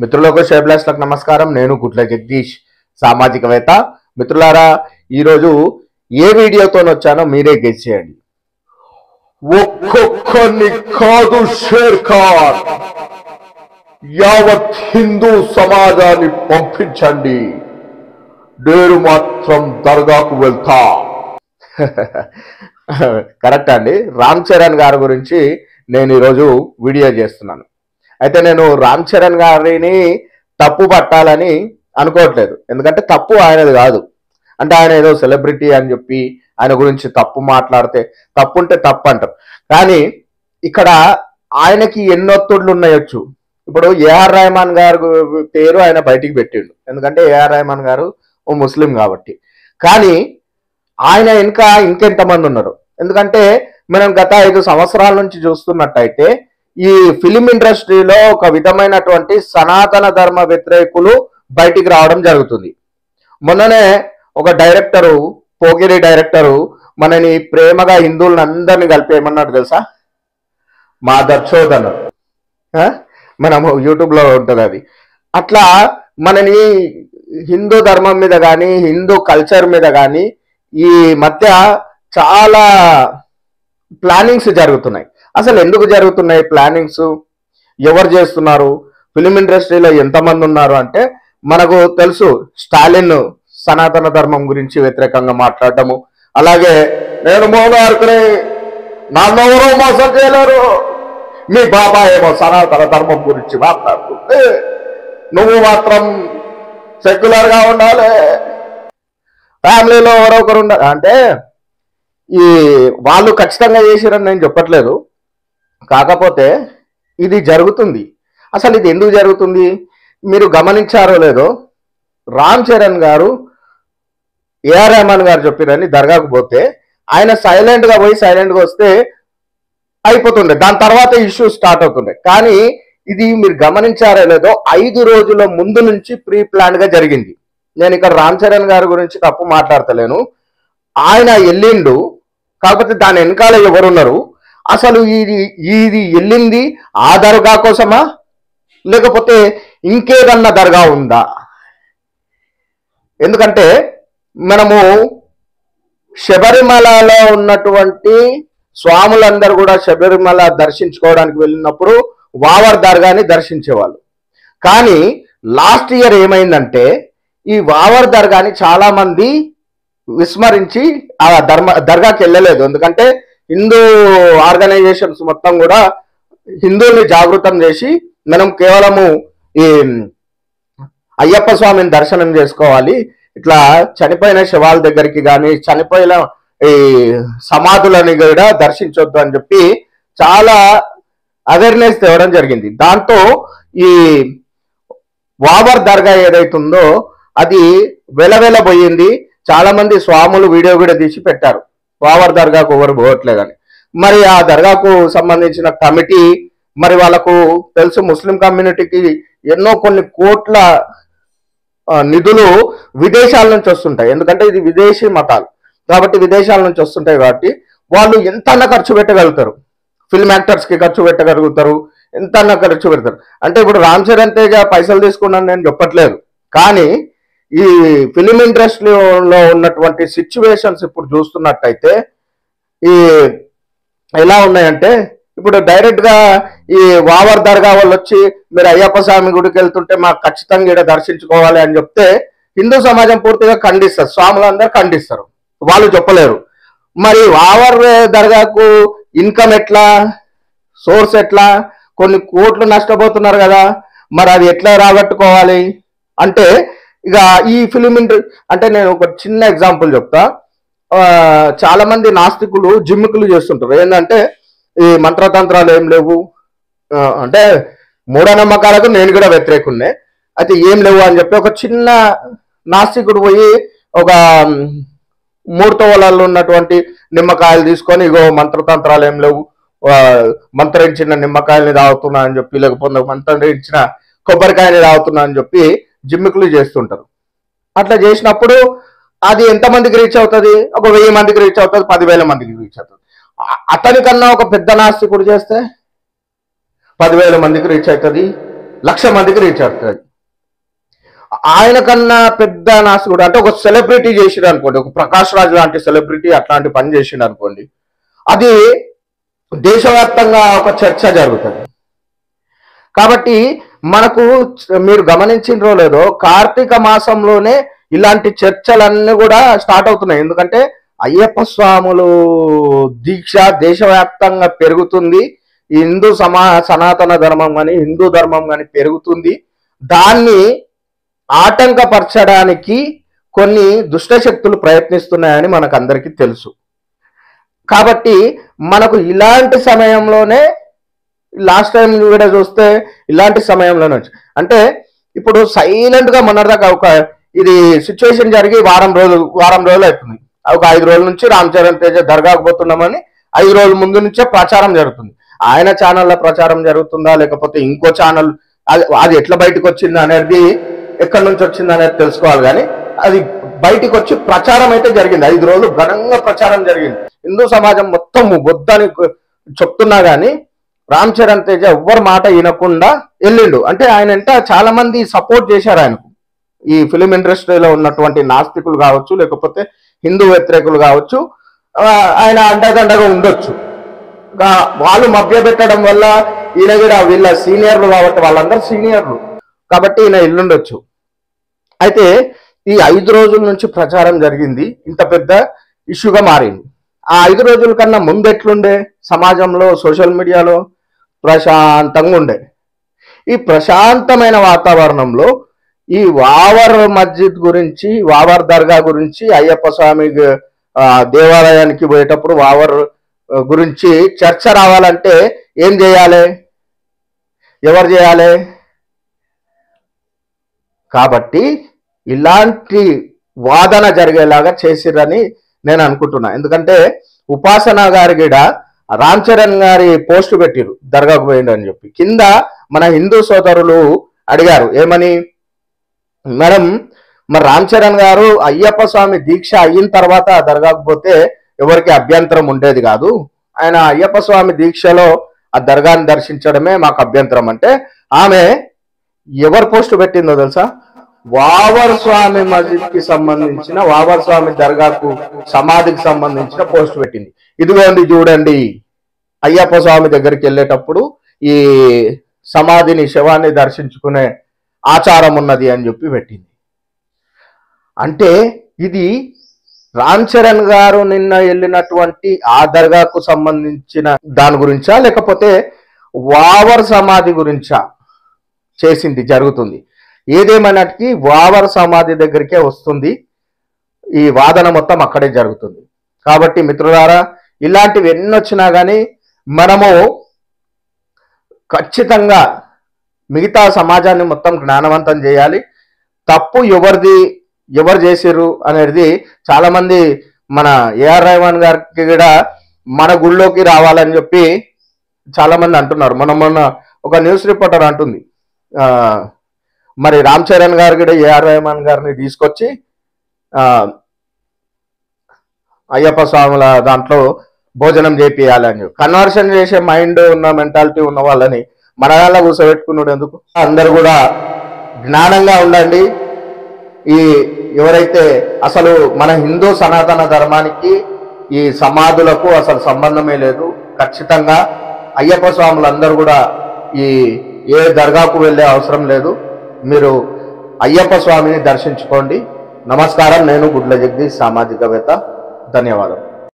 మిత్రులకు షేబ్లాస్లకు నమస్కారం. నేను గుట్ల జగదీష్, సామాజికవేత్త. మిత్రులారా, ఈరోజు ఏ వీడియోతో వచ్చానో మీరే గెస్ చేయండి. ఒక్కొక్కరిని కాదు షేర్ ఖాన్, యావత్ హిందూ సమాజాన్ని పంపించండి, నేను మాత్రం దర్గాకు వెళ్తా. కరెక్ట్ అండి. రామ్ చరణ్ గారి గురించి నేను ఈరోజు వీడియో చేస్తున్నాను. అయితే నేను రామ్ చరణ్ గారిని తప్పు పట్టాలని అనుకోవట్లేదు, ఎందుకంటే తప్పు ఆయనది కాదు. అంటే ఆయన ఏదో సెలబ్రిటీ అని చెప్పి ఆయన గురించి తప్పు మాట్లాడితే తప్పుంటే తప్పు అంటారు. కానీ ఇక్కడ ఆయనకి ఎన్నొత్తుళ్ళు ఉన్నాయొచ్చు. ఇప్పుడు ఏఆర్ రెహమాన్ గారు పేరు ఆయన బయటికి పెట్టిండు, ఎందుకంటే ఏఆర్ రెహమాన్ గారు ఓ ముస్లిం కాబట్టి. కానీ ఆయన ఇంకెంతమంది ఉన్నారు? ఎందుకంటే మనం గత 5 సంవత్సరాల నుంచి చూస్తున్నట్టయితే ఈ ఫిలిం ఇండస్ట్రీలో ఒక విధమైనటువంటి సనాతన ధర్మ వ్యతిరేకులు బయటికి రావడం జరుగుతుంది. మొన్ననే ఒక డైరెక్టరు, పోగిరి డైరెక్టరు, మనని ప్రేమగా హిందువులను అందరినీ కలిపి ఏమన్నాడు తెలుసా? మా దర్శోదన్, మనం యూట్యూబ్లో ఉంటుంది అది. అట్లా మనని హిందూ ధర్మం మీద కానీ హిందూ కల్చర్ మీద కానీ ఈ మధ్య చాలా ప్లానింగ్స్ జరుగుతున్నాయి. అసలు ఎందుకు జరుగుతున్నాయి ప్లానింగ్స్? ఎవరు చేస్తున్నారు? ఫిలిం ఇండస్ట్రీలో ఎంతమంది ఉన్నారు అంటే మనకు తెలుసు. స్టాలిన్ సనాతన ధర్మం గురించి వ్యతిరేకంగా మాట్లాడటము, అలాగే నేను మోనార్కుని, నన్నెవరో మోసం చేయలేరు, మీ బాబా ఏమో సనాతన ధర్మం గురించి మాట్లాడుతుంటే నువ్వు మాత్రం సెక్యులర్ గా ఉండాలి, ఫ్యామిలీలో ఎవరొకరు ఉండాలి అంటే ఈ వాళ్ళు ఖచ్చితంగా చేసిరని నేను చెప్పట్లేదు. కాకపోతే ఇది జరుగుతుంది. అసలు ఇది ఎందుకు జరుగుతుంది మీరు గమనించారో లేదో, రామ్ చరణ్ గారు ఏఆర్ రెహమాన్ గారు చెప్పిరని దర్గాకు పోతే ఆయన సైలెంట్గా పోయి సైలెంట్గా వస్తే అయిపోతుండే, దాని తర్వాత ఇష్యూ స్టార్ట్ అవుతుండే. కానీ ఇది మీరు గమనించారో లేదో 5 రోజుల ముందు నుంచి ప్రీ ప్లాన్ గా జరిగింది. నేను ఇక్కడ రామ్ చరణ్ గారి గురించి తప్పు మాట్లాడతలేను, ఆయన వెళ్ళిండు. కాకపోతే దాని వెనకాల ఎవరున్నారు? అసలు ఇది వెళ్ళింది ఆ దర్గా కోసమా, లేకపోతే ఇంకేదన్నా దర్గా ఉందా? ఎందుకంటే మనము శబరిమలలో ఉన్నటువంటి స్వాములందరూ కూడా శబరిమల దర్శించుకోవడానికి వెళ్ళినప్పుడు వావర్ దర్గాని దర్శించేవాళ్ళు. కానీ లాస్ట్ ఇయర్ ఏమైందంటే ఈ వావర్ దర్గాని చాలా మంది విస్మరించి ఆ దర్గాకి వెళ్ళలేదు. ఎందుకంటే హిందూ ఆర్గనైజేషన్స్ మొత్తం కూడా హిందువుల్ని జాగృతం చేసి మనం కేవలము ఈ అయ్యప్ప స్వామిని దర్శనం చేసుకోవాలి, ఇట్లా చనిపోయిన శవాల దగ్గరికి కానీ చనిపోయిన ఈ సమాధులని కూడా దర్శించొద్దు అని చెప్పి చాలా అవేర్నెస్ తేవడం జరిగింది. దాంతో ఈ వావర్ దర్గా ఏదైతుందో అది వెలవెలబోయింది. చాలా మంది స్వాములు వీడియో కూడా తీసి పెట్టారు, వావర్ దర్గాకు ఎవరు పోవట్లేదని. మరి ఆ దర్గాకు సంబంధించిన కమిటీ, మరి వాళ్ళకు తెలుసు ముస్లిం కమ్యూనిటీకి ఎన్నో కొన్ని కోట్ల నిధులు విదేశాల నుంచి వస్తుంటాయి. ఎందుకంటే ఇది విదేశీ మతాలు కాబట్టి విదేశాల నుంచి వస్తుంటాయి కాబట్టి వాళ్ళు ఎంతన్నా ఖర్చు పెట్టగలుగుతారు. ఫిల్మ్ యాక్టర్స్ కి ఖర్చు పెట్టగలుగుతారు, ఎంతన్నా ఖర్చు పెడతారు. అంటే ఇప్పుడు రామ్ చరణ్ తేజ పైసలు తీసుకున్నాను నేను చెప్పట్లేదు, కానీ ఈ ఫిలిం ఇండస్ట్రీలో ఉన్నటువంటి సిచ్యువేషన్స్ ఇప్పుడు చూస్తున్నట్టయితే ఈ ఎలా ఉన్నాయంటే, ఇప్పుడు డైరెక్ట్ గా ఈ వావర్ దర్గా వాళ్ళు వచ్చి మీరు అయ్యప్ప స్వామి గుడికి వెళ్తుంటే మాకు ఖచ్చితంగా ఇక్కడ దర్శించుకోవాలి అని చెప్తే హిందూ సమాజం పూర్తిగా ఖండిస్తారు, స్వాములందరూ ఖండిస్తారు, వాళ్ళు చెప్పలేరు. మరి వావర్ దర్గాకు ఇన్కమ్ ఎట్లా, సోర్స్ ఎట్లా? కొన్ని కోట్లు నష్టపోతున్నారు కదా, మరి అది ఎట్లా రాబట్టుకోవాలి అంటే ఇక ఈ ఫిలిం అంటే నేను ఒక చిన్న ఎగ్జాంపుల్ చెప్తా. చాలా మంది నాస్తికులు జిమ్మికులు చేస్తుంటారు. ఏంటంటే ఈ మంత్రతంత్రాలు ఏం లేవు అంటే మూఢనమ్మకాలకు నేను కూడా వ్యతిరేకున్నే, అయితే ఏం లేవు అని చెప్పి ఒక చిన్న నాస్తికుడు పోయి ఒక 3 తోవలలో ఉన్నటువంటి నిమ్మకాయలు తీసుకొని ఇగో మంత్రతంత్రాలు ఏం లేవు, మంత్రించిన నిమ్మకాయల్ని తాగుతున్నా అని చెప్పి, లేకపోతే మంత్రించిన కొబ్బరికాయని తాగుతున్నా అని చెప్పి జిమ్మికులు చేస్తుంటారు. అట్లా చేసినప్పుడు అది ఎంతమందికి రీచ్ అవుతుంది? ఒక 1000 మందికి రీచ్ అవుతుంది, 10,000 మందికి రీచ్ అవుతుంది. అతనికన్నా ఒక పెద్ద నాస్తికుడు చేస్తే 10,000 మందికి రీచ్ అవుతుంది, 1,00,000 మందికి రీచ్ అవుతుంది. ఆయన కన్నా పెద్ద నాస్తికుడు అంటే ఒక సెలబ్రిటీ చేసిరు అనుకోండి, ఒక ప్రకాష్ రాజ్ లాంటి సెలబ్రిటీ అట్లాంటి పని చేసిండు అనుకోండి, అది దేశవ్యాప్తంగా ఒక చర్చ జరుగుతుంది. కాబట్టి మనకు మీరు గమనించినరో లేదో, కార్తీక మాసంలోనే ఇలాంటి చర్చలన్నీ కూడా స్టార్ట్ అవుతున్నాయి. ఎందుకంటే అయ్యప్ప స్వాములు దీక్ష దేశవ్యాప్తంగా పెరుగుతుంది. హిందూ సనాతన ధర్మం కానీ హిందూ ధర్మం కానీ పెరుగుతుంది. దాన్ని ఆటంకపరచడానికి కొన్ని దుష్టశక్తులు ప్రయత్నిస్తున్నాయని మనకు అందరికీ తెలుసు. కాబట్టి మనకు ఇలాంటి సమయంలోనే లాస్ట్ టైం కూడా చూస్తే ఇలాంటి సమయంలోనే అంటే ఇప్పుడు సైలెంట్ గా మొన్నటిదాకా ఒక ఇది సిచ్యువేషన్ జరిగి వారం రోజులు అవుతుంది. ఒక 5 రోజుల నుంచి రామ్ చరణ్ తేజ దర్గాకు పోతున్నామని 5 రోజుల ముందు నుంచే ప్రచారం జరుగుతుంది. ఆయన ఛానల్లో ప్రచారం జరుగుతుందా లేకపోతే ఇంకో ఛానల్, అది ఎట్లా బయటకు వచ్చింది అనేది, ఎక్కడి నుంచి వచ్చింది అనేది తెలుసుకోవాలి. కానీ అది బయటికి వచ్చి ప్రచారం అయితే జరిగింది. 5 రోజులు ఘనంగా ప్రచారం జరిగింది. హిందూ సమాజం మొత్తం వద్దని చెప్తున్నా కానీ రామ్ చరణ్ తేజ ఎవ్వరు మాట వినకుండా వెళ్ళిండు. అంటే ఆయన అంటే చాలా మంది సపోర్ట్ చేశారు ఆయనకు. ఈ ఫిలిం ఇండస్ట్రీలో ఉన్నటువంటి నాస్తికులు కావచ్చు, లేకపోతే హిందూ వ్యతిరేకులు కావచ్చు, ఆయన అండదండగా ఉండొచ్చు. వాళ్ళు మభ్యపెట్టడం వల్ల ఈయన కూడా వీళ్ళ సీనియర్లు కాబట్టి వాళ్ళందరూ సీనియర్లు కాబట్టి ఈయన ఎల్లుండొచ్చు. అయితే ఈ 5 రోజుల నుంచి ప్రచారం జరిగింది, ఇంత పెద్ద ఇష్యూగా మారింది. ఆ 5 రోజుల కన్నా ముందు ఎట్లుండే సమాజంలో, సోషల్ మీడియాలో ప్రశాంతంగా ఉండే. ఈ ప్రశాంతమైన వాతావరణంలో ఈ వావర్ మస్జిద్ గురించి, వావర్ దర్గా గురించి, అయ్యప్ప స్వామి దేవాలయానికి పోయేటప్పుడు వావర్ గురించి చర్చ రావాలంటే ఏం చేయాలి, ఎవరు చేయాలి? కాబట్టి ఇలాంటి వాదన జరిగేలాగా చేసిరని నేను అనుకుంటున్నా. ఎందుకంటే ఉపాసన గారి గిడ రామ్ చరణ్ గారి పోస్ట్ పెట్టిరు దర్గాకు పోయిండు అని చెప్పి. కింద మన హిందూ సోదరులు అడిగారు ఏమని, మేడం మరి రామ్ చరణ్ గారు అయ్యప్ప స్వామి దీక్ష అయిన తర్వాత దర్గాకు పోతే ఎవరికి అభ్యంతరం ఉండేది కాదు, ఆయన అయ్యప్ప స్వామి దీక్షలో ఆ దర్గాని దర్శించడమే మాకు అభ్యంతరం అంటే, ఆమె ఎవరు పోస్ట్ పెట్టిందో తెలుసా? వావర్ స్వామి మస్జిద్ కి సంబంధించిన, వావర్ స్వామి దర్గాకు సమాధికి సంబంధించిన పోస్ట్ పెట్టింది. ఇదిగోండి చూడండి, అయ్యప్ప స్వామి దగ్గరికి వెళ్ళేటప్పుడు ఈ సమాధిని, శవాన్ని దర్శించుకునే ఆచారం ఉన్నది అని చెప్పి పెట్టింది. అంటే ఇది రామ్ చరణ్ గారు నిన్న వెళ్ళినటువంటి ఆ దర్గాకు సంబంధించిన దాని గురించా లేకపోతే వావర్ సమాధి గురించా చేసింది జరుగుతుంది? ఏదేమైనటికీ వావర్ సమాధి దగ్గరికే వస్తుంది, ఈ వాదన మొత్తం అక్కడే జరుగుతుంది. కాబట్టి మిత్రులారా, ఇలాంటివి ఎన్ని వచ్చినా కానీ మనము ఖచ్చితంగా మిగతా సమాజాన్ని మొత్తం జ్ఞానవంతం చేయాలి. తప్పు ఎవరిది, ఎవరు చేసిర్రు అనేది చాలా మంది మన ఏఆర్ రెహమాన్ గారికి కూడా మన గుళ్ళోకి రావాలని చెప్పి చాలా మంది అంటున్నారు. మొన్న ఒక న్యూస్ రిపోర్టర్ అంటుంది, మరి రామ్ చరణ్ గారు కూడా ఏఆర్ రెహమాన్ గారిని తీసుకొచ్చి అయ్యప్ప స్వాముల దాంట్లో భోజనం చేపియాలని చెప్పి. కన్వర్షన్ చేసే మైండ్ ఉన్న, మెంటాలిటీ ఉన్న వాళ్ళని మన దానిలో కూర్చోబెట్టుకున్నాడు ఎందుకు? అందరు కూడా జ్ఞానంగా ఉండండి. ఈ ఎవరైతే అసలు మన హిందూ సనాతన ధర్మానికి ఈ సమాధులకు అసలు సంబంధమే లేదు. ఖచ్చితంగా అయ్యప్ప స్వాములందరూ కూడా ఏ దర్గాకు వెళ్ళే అవసరం లేదు. మీరు అయ్యప్ప స్వామిని దర్శించుకోండి. నమస్కారం. నేను గుడ్ల జగదీష్, సామాజికవేత్త. ధన్యవాదాలు.